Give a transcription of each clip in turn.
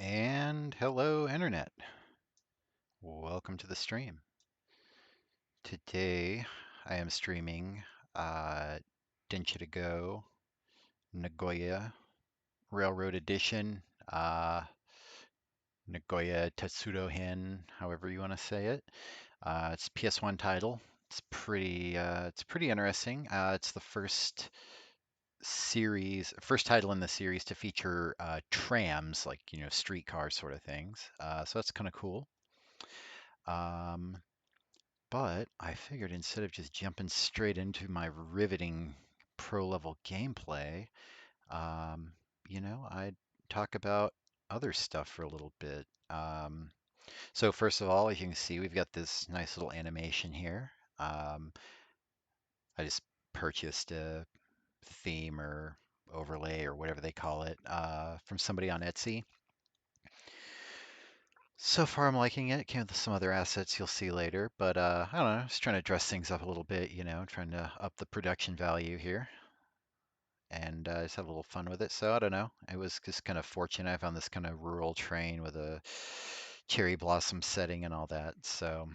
And hello, Internet. Welcome to the stream. Today I am streaming uh, Densha de Go, Nagoya Railroad Edition, uh, Nagoya Tetsudo-hen, however you want to say it. It's a PS1 title. It's pretty interesting. It's the first title in the series to feature trams, like streetcar sort of things. So that's kind of cool. Um, But I figured instead of just jumping straight into my riveting pro level gameplay, um, I'd talk about other stuff for a little bit. So first of all, as you can see, we've got this nice little animation here. Um, I just purchased a theme or overlay or whatever they call it from somebody on Etsy. So far, I'm liking it. Came with some other assets you'll see later, but I don't know, just trying to dress things up a little bit, trying to up the production value here and just have a little fun with it. So I don't know. It was just kind of fortunate. I found this kind of rural train with a cherry blossom setting and all that. So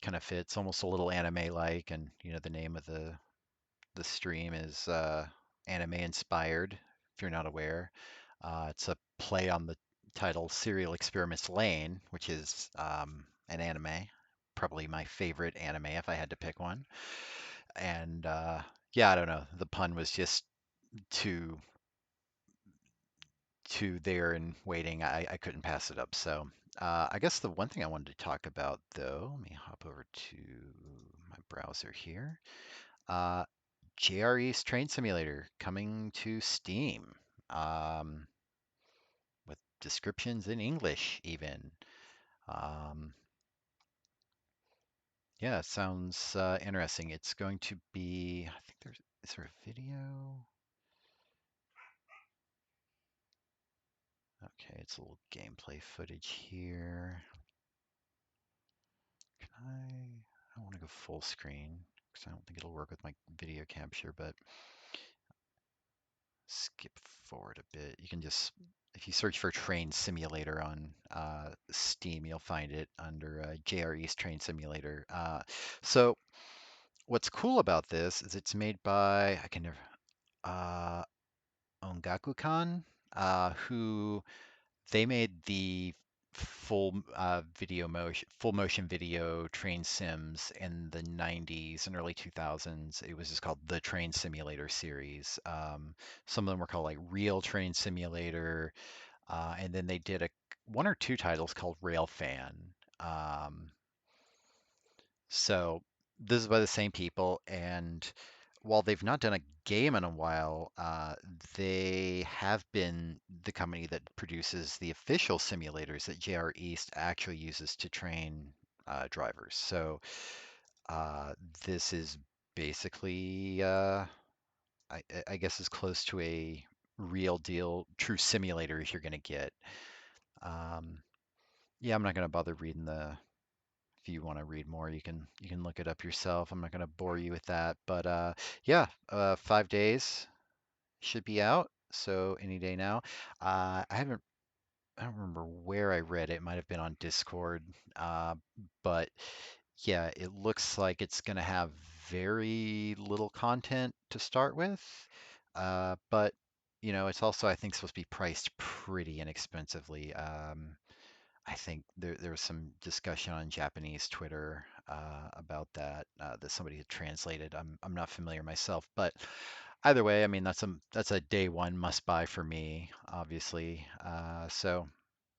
kind of fits almost a little anime-like, and the name of the stream is anime inspired, if you're not aware. It's a play on the title Serial Experiments Lane, which is an anime, probably my favorite anime if I had to pick one. And yeah, I don't know. The pun was just too too there and waiting. I couldn't pass it up. So I guess the one thing I wanted to talk about, though, let me hop over to my browser here. Uh, JRE's Train Simulator coming to Steam um, with descriptions in English, even. Um, yeah, it sounds interesting. It's going to be, I think is there a video? Okay, it's a little gameplay footage here. Can I want to go full screen because I don't think it'll work with my video capture, but skip forward a bit. You can just, if you search for Train Simulator on Steam, you'll find it under JRE's Train Simulator. So what's cool about this is it's made by, I can never, uh, Ongaku-kan, who they made the full motion video train sims in the 90s and early 2000s. It was just called the Train Simulator series. Some of them were called like Real Train Simulator, and then they did a one or two titles called Railfan. Um, so this is by the same people, and while they've not done a game in a while, they have been the company that produces the official simulators that JR East actually uses to train drivers. So uh, this is basically, I guess, as close to a real deal, true simulator as you're going to get. Um, yeah, I'm not going to bother reading the if you want to read more, you can look it up yourself. I'm not going to bore you with that, but yeah, 5 days should be out, so any day now. I don't remember where I read it. It might have been on Discord, but yeah, it looks like it's going to have very little content to start with, but it's also I think supposed to be priced pretty inexpensively. I think there was some discussion on Japanese Twitter about that somebody had translated. I'm not familiar myself, but either way, I mean that's a day one must buy for me, obviously. So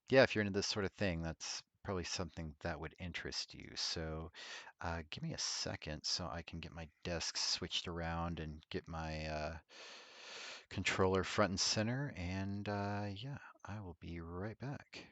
yeah, if you're into this sort of thing, that's probably something that would interest you. So give me a second so I can get my desk switched around and get my controller front and center, and yeah, I will be right back.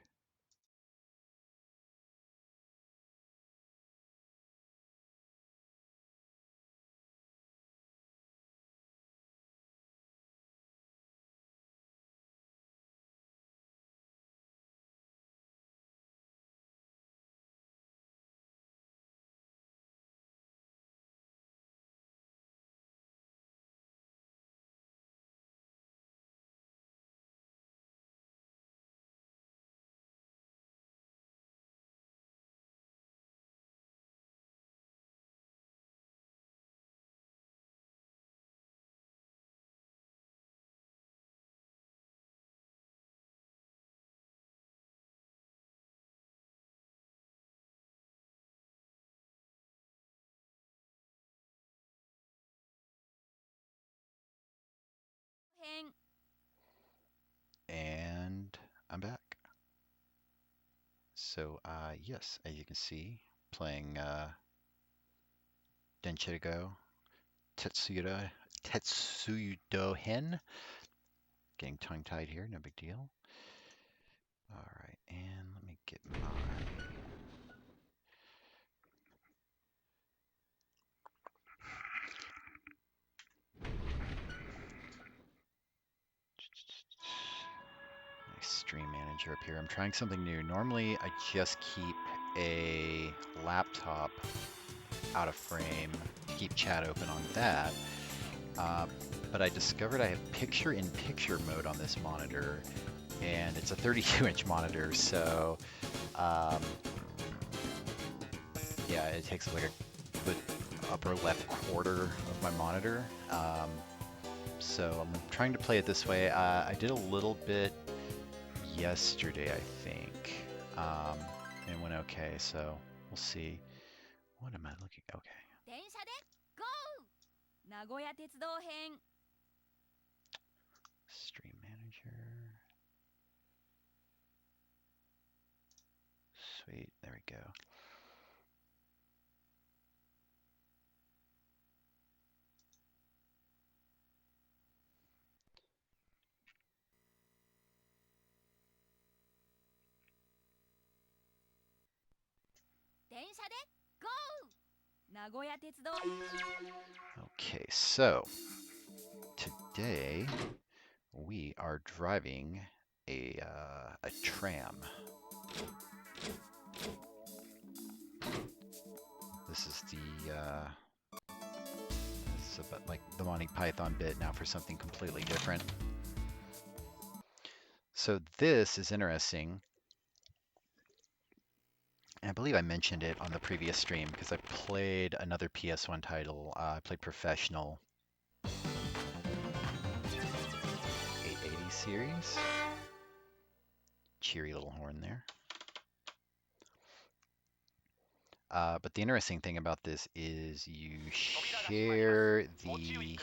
And I'm back. So, yes, as you can see, playing Densha de Go, Tetsudo-hen. Getting tongue-tied here, no big deal. All right, and let me get my... stream manager up here. I'm trying something new. Normally, I just keep a laptop out of frame to keep chat open on that. But I discovered I have picture-in-picture mode on this monitor, and it's a 32-inch monitor, so yeah, it takes up like the upper left quarter of my monitor. So I'm trying to play it this way. I did a little bit yesterday, I think, and it went okay, so we'll see. What am I looking? Okay. Densha de Go! Nagoya Tetsudo-hen. Stream manager. Sweet, there we go. Densha de Go! Nagoya Tetsudo. Okay, so today we are driving a tram. This is this is about like the Monty Python bit now for something completely different. So this is interesting. And I believe I mentioned it on the previous stream because I played another PS1 title. I played Professional 880 series. Cheery little horn there. But the interesting thing about this is you share the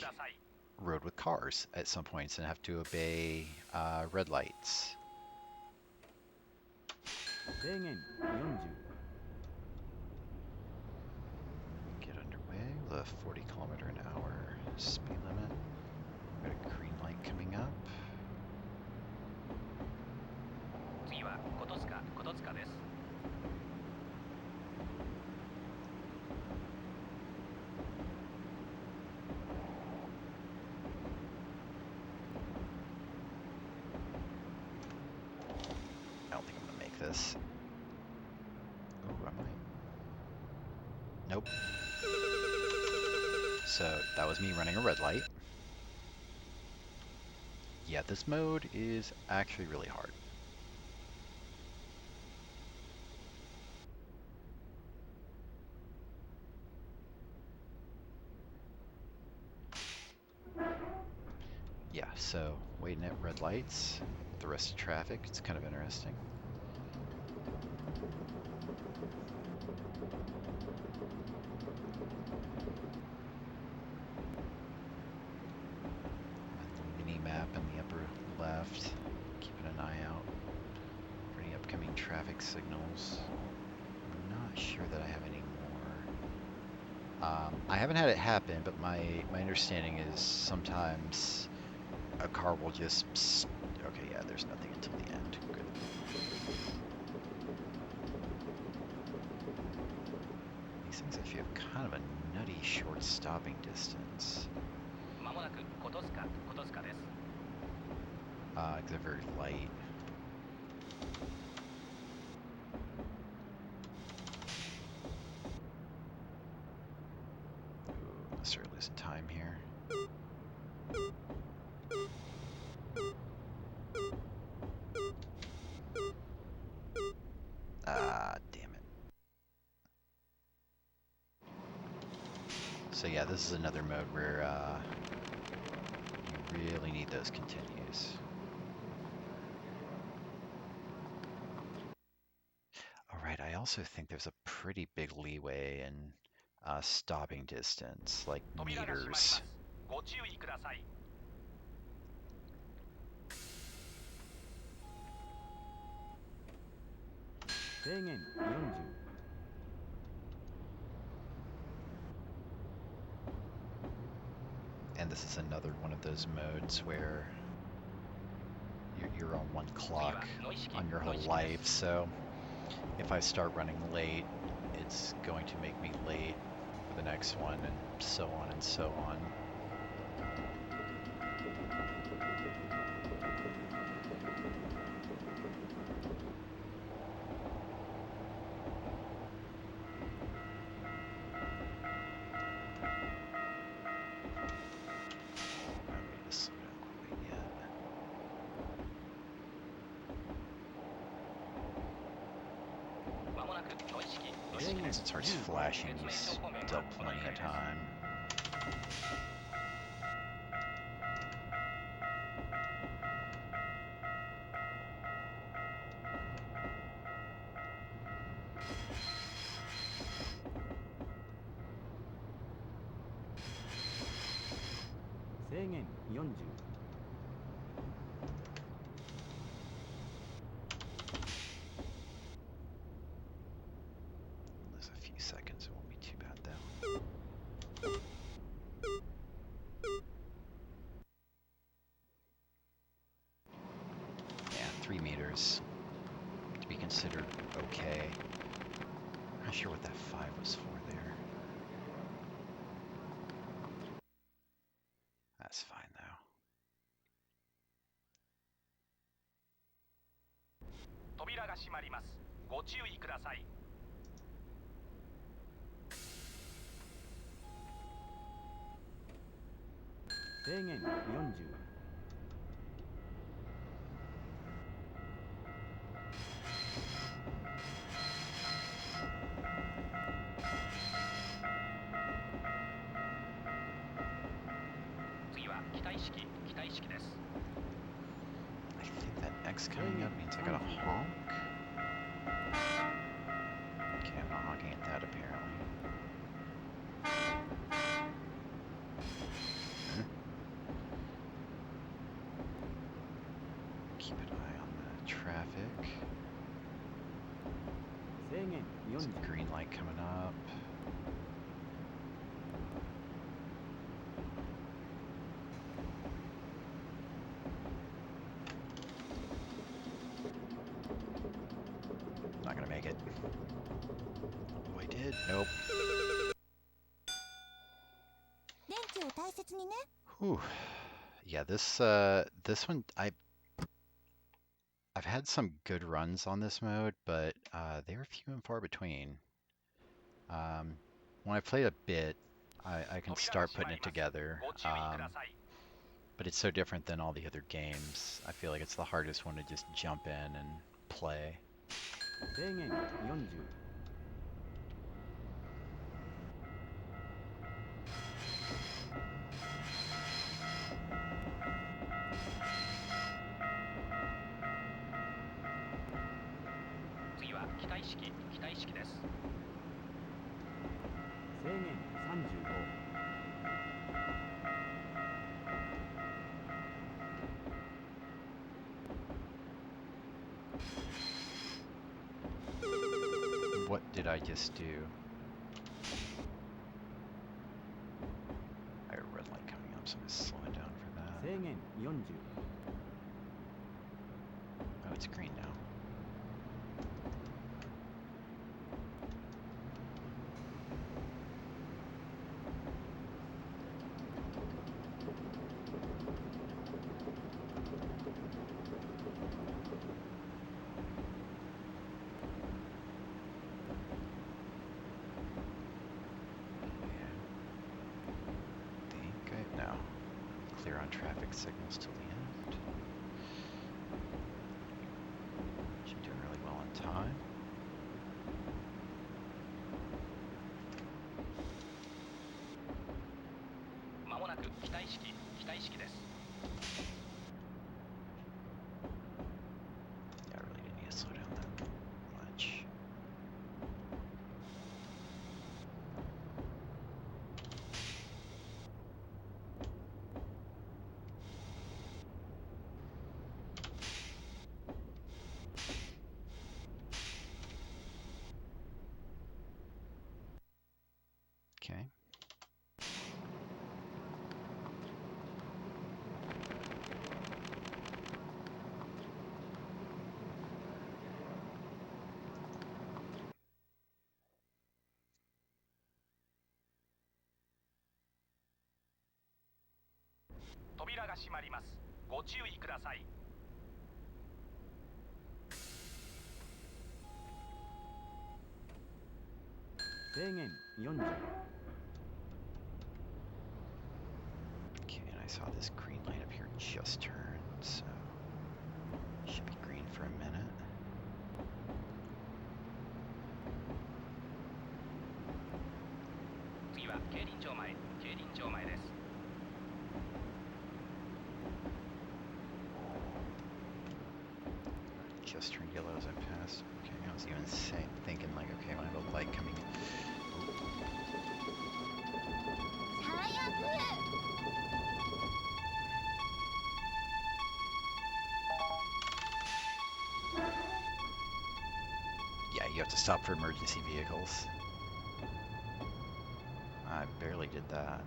road with cars at some points and have to obey red lights. Get underway with a 40 km/h speed limit. Got a green light coming up. I don't think I'm gonna make this. Oh, I might. Nope. So that was me running a red light. Yeah, this mode is actually really hard. Yeah, so waiting at red lights with the rest of traffic, it's kind of interesting. Mini map in the upper left, keeping an eye out for any upcoming traffic signals. I'm not sure that I have any more. I haven't had it happen, but my understanding is sometimes a car will just... Okay, yeah, there's nothing until the end. Good. These things actually have kind of a nutty short stopping distance. Because they're very light. Ooh, let's start losing time here. Ah, damn it. So yeah, this is another mode where you really need those continues. All right, I also think there's a pretty big leeway in stopping distance, like meters. And this is another one of those modes where you're on one clock on your whole life, so if I start running late, it's going to make me late for the next one, and so on and so on. As it starts flashing, you still plenty of time. Lose a few seconds, it won't be too bad though. Yeah, 3 meters to be considered okay. Not sure what that 5 was for there. That's fine though. 扉が閉まります。ご注意ください。制限40。次は機体式です。I think that X coming up means I gotta honk. Okay, I'm not honking at that apparently. Keep an eye on the traffic. There's a green light coming up. Not gonna make it. Oh, I did. Nope. Whew. Yeah, this one I've had some good runs on this mode, but they were few and far between. When I played a bit, I can start putting it together, but it's so different than all the other games. I feel like it's the hardest one to just jump in and play. What did I just do? I have a red light coming up, so I'm just slowing down for that. Oh, it's green now. Clear on traffic signals till the end. Should do really well on time. Yeah, I really didn't need to slow down that much. Okay. Okay, and I saw this green light up here just turned, so should be green for a minute. Just turned yellow as I passed. Okay, I was even thinking like, okay, when I have a light coming in. Yeah, you have to stop for emergency vehicles. I barely did that.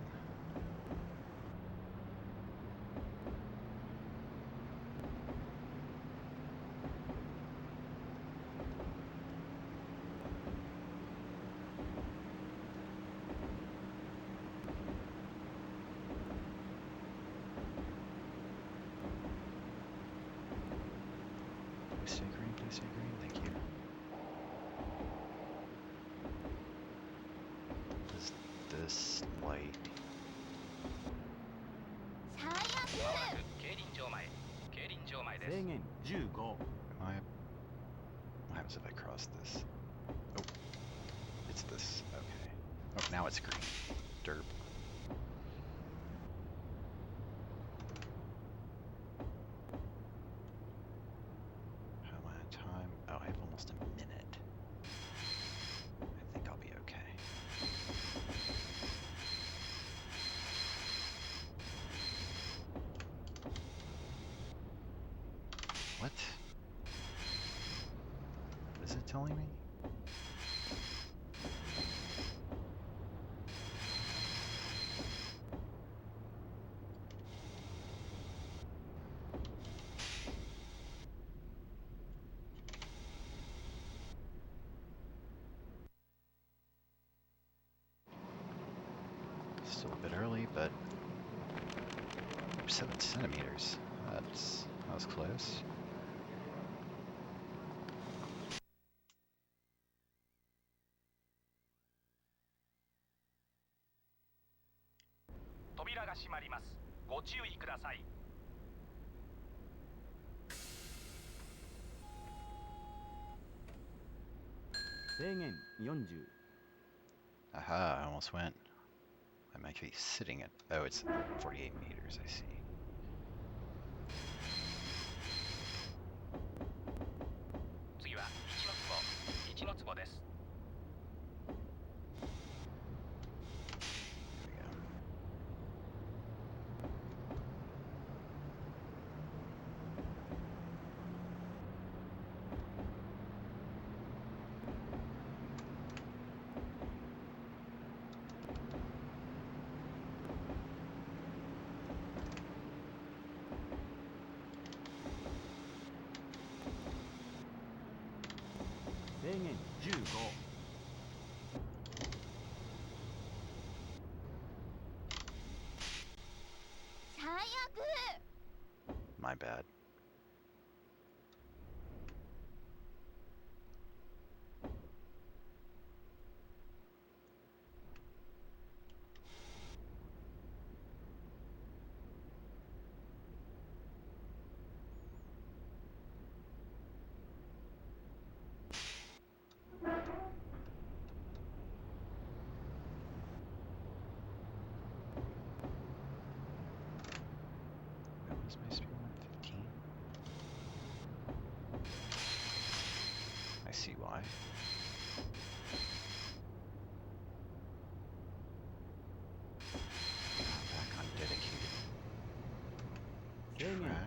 Please stay green, please stay green, thank you. Does this light... Am I... What happens if I cross this? Oh, it's this. Okay. Oh, now it's green. Derp. How am I on time? Oh, I have almost a minute. I think I'll be okay. What? What is it telling me? Still a bit early, but 7 centimeters. That was close. Aha, I almost went. I'm actually sitting at... Oh, it's 48 meters, I see. There we go. My bad. What was my speed limit? 15? I see why. Back on dedicated track.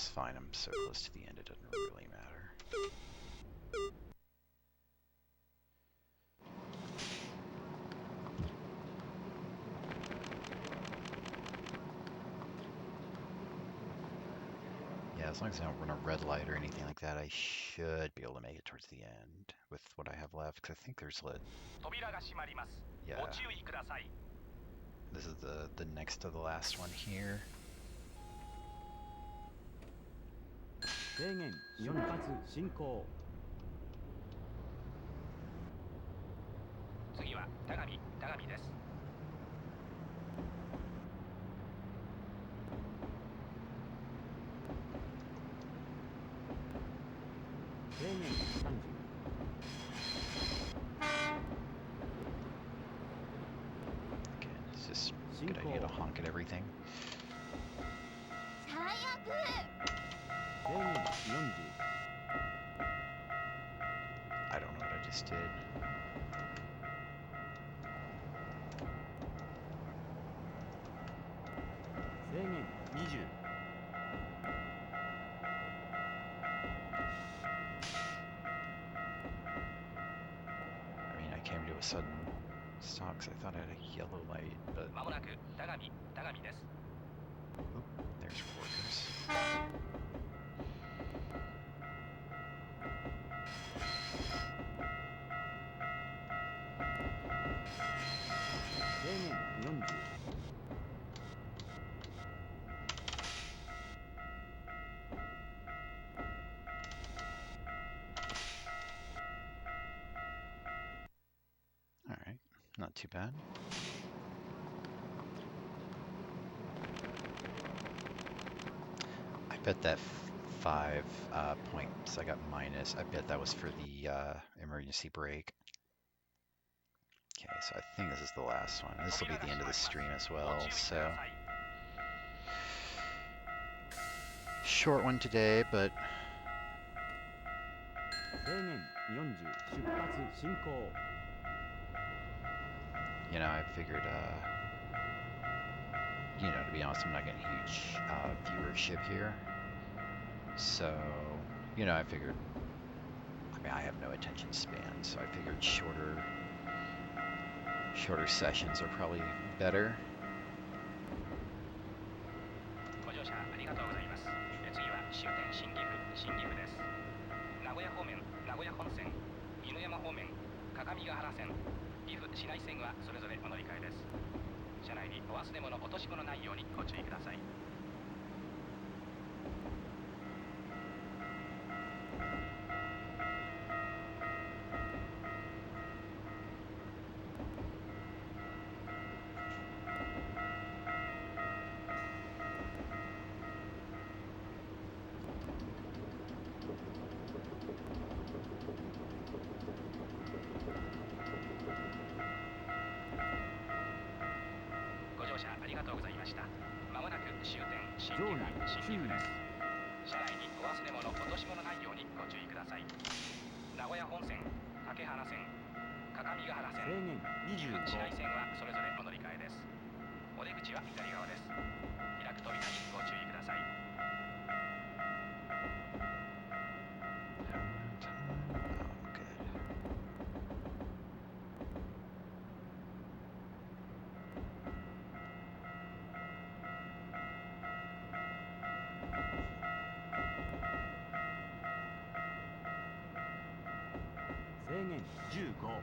It's fine, I'm so close to the end, it doesn't really matter. Yeah, as long as I don't run a red light or anything like that, I should be able to make it towards the end with what I have left, because I think there's lit. Yeah. This is the next to the last one here. 制限4発進行次は田上です。制限30 Again, it's just a good idea to honk at everything. 最悪。制限40 I don't know what I just did. 制限20 I mean, I came to a sudden stop because I thought I had a yellow light, but まもなく田上です。 oop, there's workers. 制限40 All right, not too bad. I bet that 5 points I got minus, I bet that was for the emergency brake. Okay, so I think this is the last one. This will be the end of the stream as well, so short one today, but 制限40出発進行 you know, I figured, you know, to be honest, I'm not getting huge viewership here. So, you know, I figured, I mean, I have no attention span, so I figured shorter sessions are probably better. ご乗車ありがとうございます。次は終点新岐阜です。名古屋方面、名古屋本線、犬山方面、各務原線、岐阜市内線はそれぞれお乗り換えです。車内にお忘れ物、落とし物ないようにご注意ください。ご乗車ありがとうございました。まもなく終点新岐阜です。車内にお忘れ物、落とし物ないようにご注意ください。名古屋本線、掛原線、各務原制線、限岐阜市内25線はそれぞれお乗り換えです。お出口は左側です。開く扉にご注意ください。Oh, good.制限15 All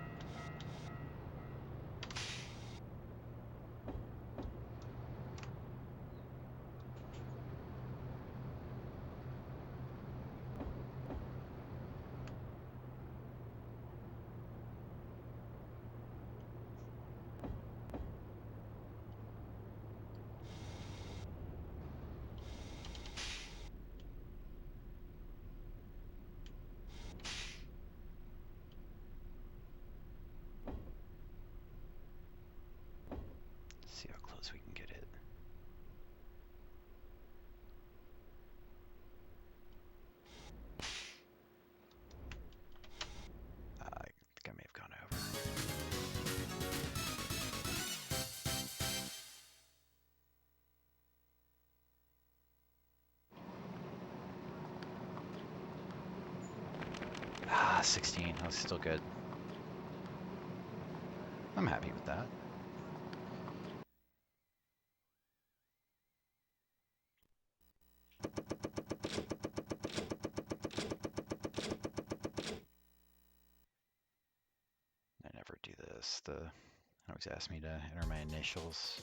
Ah, 16. That's still good. I'm happy with that. I never do this. It always asks me to enter my initials.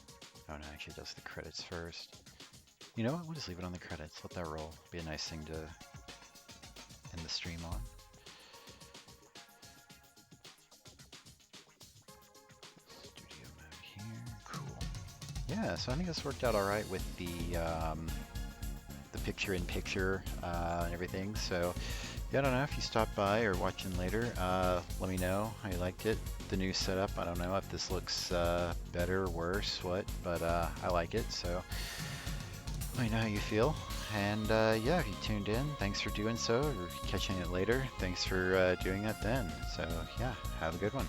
Oh no, actually it does the credits first. You know what? We'll just leave it on the credits. Let that roll. Be a nice thing to end the stream on. Studio mode here. Cool. Yeah, so I think this worked out all right with the picture-in-picture and everything. So yeah, I don't know if you stopped by or watching later. Let me know how you liked it. The new setup. I don't know if this looks better or worse, but I like it. So let me know how you feel. And yeah, if you tuned in, thanks for doing so. Or catching it later, thanks for doing it then. So yeah, have a good one.